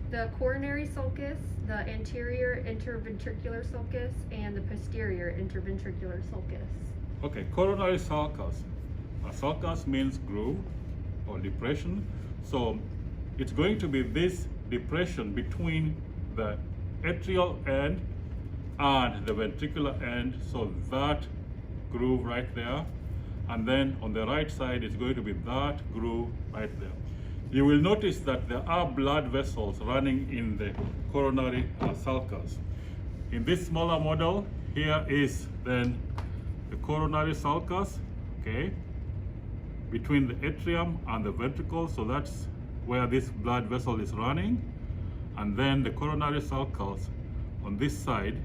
The coronary sulcus, the anterior interventricular sulcus, and the posterior interventricular sulcus. Okay, coronary sulcus. A sulcus means groove or depression. So it's going to be this depression between the atrial end and the ventricular end. So that groove right there. And then on the right side, it's going to be that groove right there. You will notice that there are blood vessels running in the coronary sulcus. In this smaller model, here is then the coronary sulcus, okay, between the atrium and the ventricle. So that's where this blood vessel is running. And then the coronary sulcus on this side,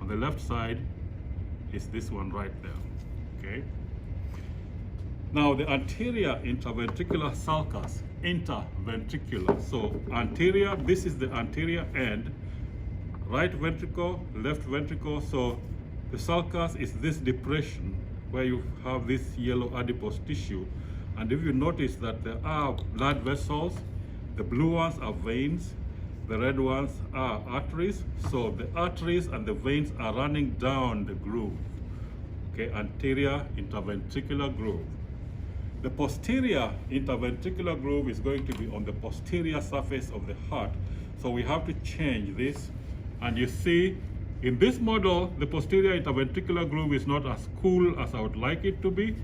on the left side, is this one right there, okay? Now the anterior interventricular sulcus, interventricular. So anterior, this is the anterior end, right ventricle, left ventricle. So the sulcus is this depression where you have this yellow adipose tissue. And if you notice that there are blood vessels, the blue ones are veins, the red ones are arteries. So the arteries and the veins are running down the groove, okay, anterior interventricular groove. The posterior interventricular groove is going to be on the posterior surface of the heart. So we have to change this. And you see, in this model, the posterior interventricular groove is not as cool as I would like it to be.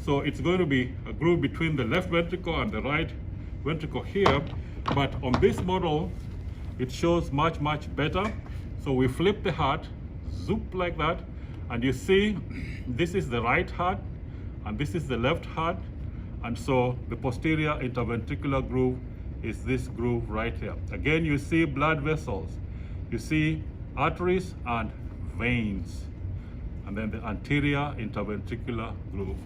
So it's going to be a groove between the left ventricle and the right ventricle here. But on this model, it shows much, much better. So we flip the heart, zoop like that. And you see, this is the right heart, and this is the left heart. And so the posterior interventricular groove is this groove right here. Again, you see blood vessels, you see arteries and veins, and then the anterior interventricular groove.